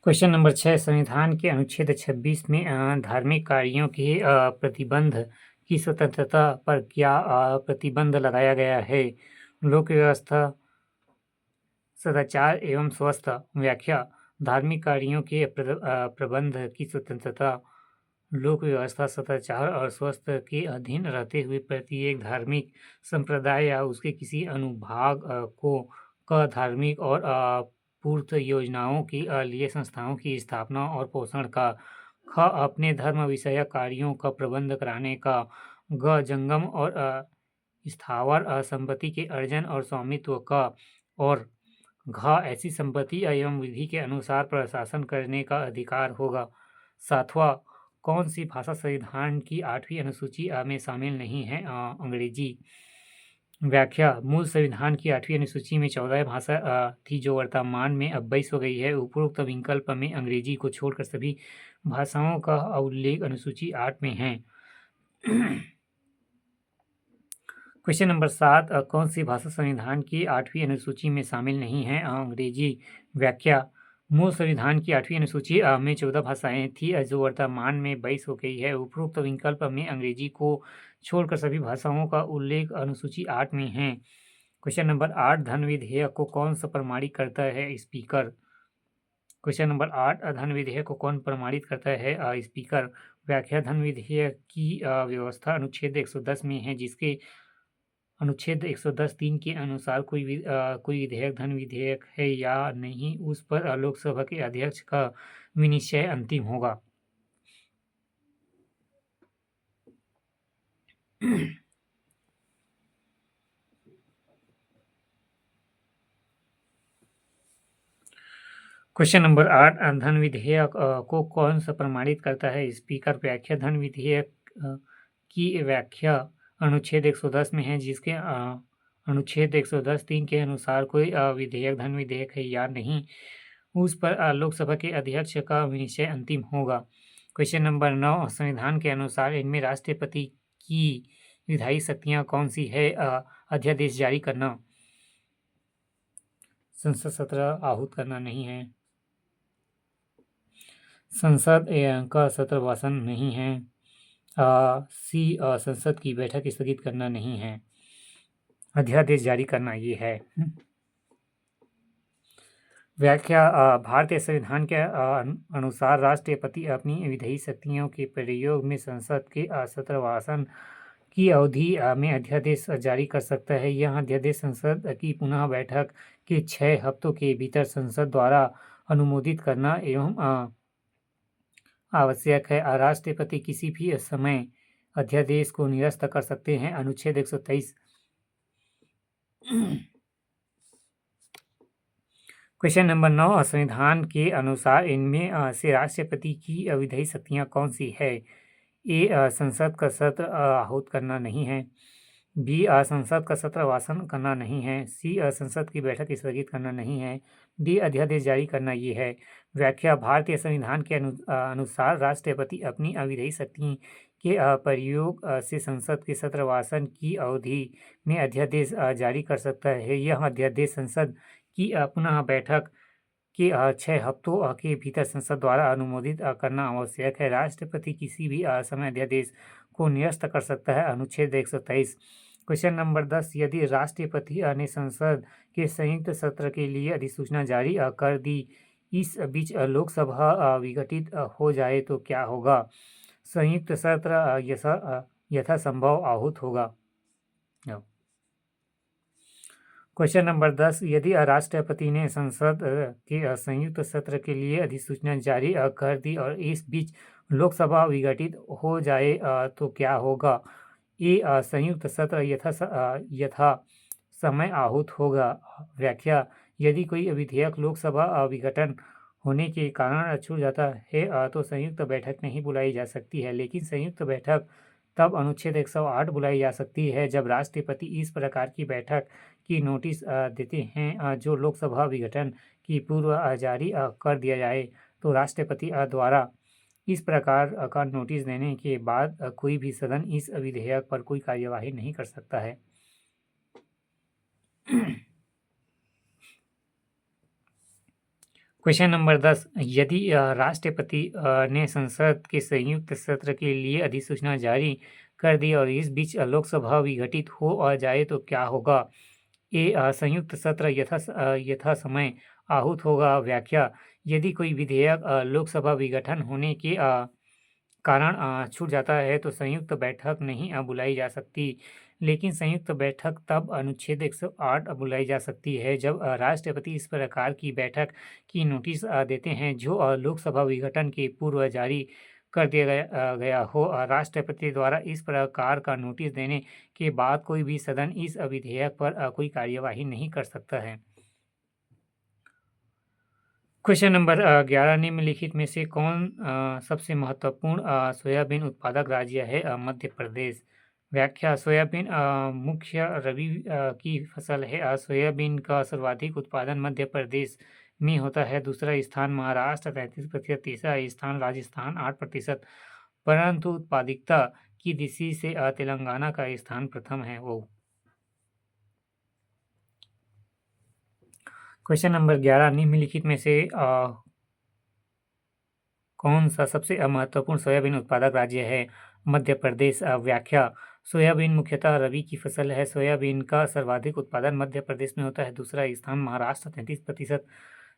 Question number 6 संविधान के अनुच्छेद 26 में धार्मिक कार्यों के प्रतिबंध की स्वतंत्रता पर क्या प्रतिबंध लगाया गया है? लोक व्यवस्था, सदाचार एवं स्वस्थ व्याख्या। धार्मिक कार्यों के प्रबंध की स्वतंत्रता लोक व्यवस्था, सदाचार और स्वस्थ के अधीन रहते हुए प्रत्येक धार्मिक संप्रदाय या उसके किसी अनुभाग को धार्मिक और पूर्त योजनाओं के लिए संस्थाओं की स्थापना और पोषण का, अपने धर्म विषयक कार्यों का प्रबंध कराने का, जंगम और स्थावर संपत्ति के अर्जन और स्वामित्व का, और ऐसी संपत्ति एवं विधि के अनुसार प्रशासन करने का अधिकार होगा। 7वां, कौन सी भाषा संविधान की 8वीं अनुसूची में शामिल नहीं है? अंग्रेजी। व्याख्या। मूल संविधान की 8वीं अनुसूची में 14 भाषा थी जो वर्तमान में अब 22 हो गई है। उपरोक्त विकल्प में अंग्रेजी को छोड़कर सभी भाषाओं का उल्लेख अनुसूची 8 में है। क्वेश्चन नंबर 7, कौन सी भाषा संविधान की 8वीं अनुसूची में शामिल नहीं है? अंग्रेजी। व्याख्या। मूल संविधान की 8वीं अनुसूची में 14 भाषाएं थी जो वर्तमान में 22 हो गई है। उपरोक्त विकल्प में अंग्रेजी को छोड़कर सभी भाषाओं का उल्लेख अनुसूची 8 में है। क्वेश्चन नंबर 8, धन विधेयक को कौन सा प्रमाणित करता है? स्पीकर। क्वेश्चन नंबर 8, धन विधेयक को कौन प्रमाणित करता है? स्पीकर। व्याख्या। धन विधेयक की व्यवस्था अनुच्छेद 110 में है, जिसके अनुच्छेद 110(3) के अनुसार कोई विधेयक धन विधेयक है या नहीं, उस पर लोकसभा के अध्यक्ष का विनिश्चय अंतिम होगा। क्वेश्चन नंबर 8, धन विधेयक को कौन सा प्रमाणित करता है? स्पीकर। व्याख्या। धन विधेयक की व्याख्या अनुच्छेद 110 में है, जिसके अनुच्छेद 110(3) के अनुसार कोई विधेयक धन विधेयक है या नहीं, उस पर लोकसभा के अध्यक्ष का विनिश्चय अंतिम होगा। क्वेश्चन नंबर 9, संविधान के अनुसार इनमें राष्ट्रपति की विधायी शक्तियां कौन सी है? अध्यादेश जारी करना, संसद सत्र आहूत करना नहीं है, संसद का सत्र भाषण नहीं है, सी संसद की बैठक स्थगित करना नहीं है, अध्यादेश जारी करना ये है। व्याख्या। भारतीय संविधान के अनुसार राष्ट्रपति अपनी विधायी शक्तियों के प्रयोग में संसद के सत्र भाषण की अवधि में अध्यादेश जारी कर सकता है। यह अध्यादेश संसद की पुनः बैठक के 6 हफ्तों के भीतर संसद द्वारा अनुमोदित करना एवं आवश्यक है। राष्ट्रपति किसी भी समय अध्यादेश को निरस्त कर सकते हैं। अनुच्छेद 123। क्वेश्चन नंबर 9, संविधान के अनुसार इनमें से राष्ट्रपति की विधायी शक्तियां कौन सी है? ए, संसद का सत्र आहूत करना नहीं है, बी, संसद का सत्र भाषण करना नहीं है, सी, संसद की बैठक स्थगित करना नहीं है, डी, अध्यादेश जारी करना ये है। व्याख्या। भारतीय संविधान के अनुसार राष्ट्रपति अपनी विधायी शक्ति के प्रयोग से संसद के सत्र भाषण की अवधि में अध्यादेश जारी कर सकता है। यह अध्यादेश संसद की पुनः बैठक के 6 हफ्तों के भीतर संसद द्वारा अनुमोदित करना आवश्यक है। राष्ट्रपति किसी भी समय अध्यादेश को निरस्त कर सकता है। अनुच्छेद 123। क्वेश्चन नंबर 10, यदि राष्ट्रपति ने संसद के संयुक्त सत्र के लिए अधिसूचना जारी कर दी, इस बीच लोकसभा विघटित हो जाए तो क्या होगा? संयुक्त सत्र यथासंभव आहूत होगा। क्वेश्चन नंबर 10, यदि राष्ट्रपति ने संसद के संयुक्त सत्र के लिए अधिसूचना जारी कर दी और इस बीच लोकसभा विघटित हो जाए तो क्या होगा? ए, संयुक्त सत्र यथा समय आहूत होगा। व्याख्या। यदि कोई विधेयक लोकसभा विघटन होने के कारण छूट जाता है तो संयुक्त बैठक नहीं बुलाई जा सकती है, लेकिन संयुक्त बैठक तब अनुच्छेद 108 बुलाई जा सकती है जब राष्ट्रपति इस प्रकार की बैठक की नोटिस देते हैं जो लोकसभा विघटन की पूर्व जारी कर दिया जाए। तो राष्ट्रपति द्वारा इस प्रकार का नोटिस देने के बाद कोई भी सदन इस विधेयक पर कोई कार्यवाही नहीं कर सकता है। क्वेश्चन नंबर 10, यदि राष्ट्रपति ने संसद के संयुक्त सत्र के लिए अधिसूचना जारी कर दी और इस बीच लोकसभा विघटित हो जाए तो क्या होगा? ए, संयुक्त सत्र यथा समय आहूत होगा। व्याख्या, यदि कोई विधेयक लोकसभा विघटन होने के कारण छूट जाता है तो संयुक्त बैठक नहीं बुलाई जा सकती। लेकिन संयुक्त बैठक तब अनुच्छेद 108 बुलाई जा सकती है जब राष्ट्रपति इस प्रकार की बैठक की नोटिस देते हैं जो लोकसभा विघटन के पूर्व जारी कर दिया गया हो। राष्ट्रपति द्वारा इस प्रकार का नोटिस देने के बाद कोई भी सदन इस विधेयक पर कोई कार्यवाही नहीं कर सकता है। क्वेश्चन नंबर 11, निम्नलिखित में से कौन सबसे महत्वपूर्ण सोयाबीन उत्पादक राज्य है? मध्य प्रदेश। व्याख्या, सोयाबीन मुख्य रबी की फसल है। सोयाबीन का सर्वाधिक उत्पादन मध्य प्रदेश में होता है। दूसरा स्थान महाराष्ट्र 33%, तीसरा स्थान राजस्थान 8%, परंतु उत्पादकता की दृष्टि से तेलंगाना का स्थान प्रथम है। क्वेश्चन नंबर 11, निम्नलिखित में से कौन सा सबसे महत्वपूर्ण सोयाबीन उत्पादक राज्य है? मध्य प्रदेश। व्याख्या, सोयाबीन मुख्यतः रबी की फसल है। सोयाबीन का सर्वाधिक उत्पादन मध्य प्रदेश में होता है। दूसरा स्थान महाराष्ट्र 33%,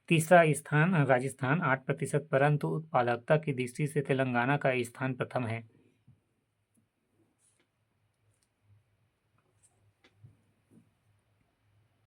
तीसरा स्थान राजस्थान 8%, परंतु उत्पादकता की दृष्टि से तेलंगाना का स्थान प्रथम है।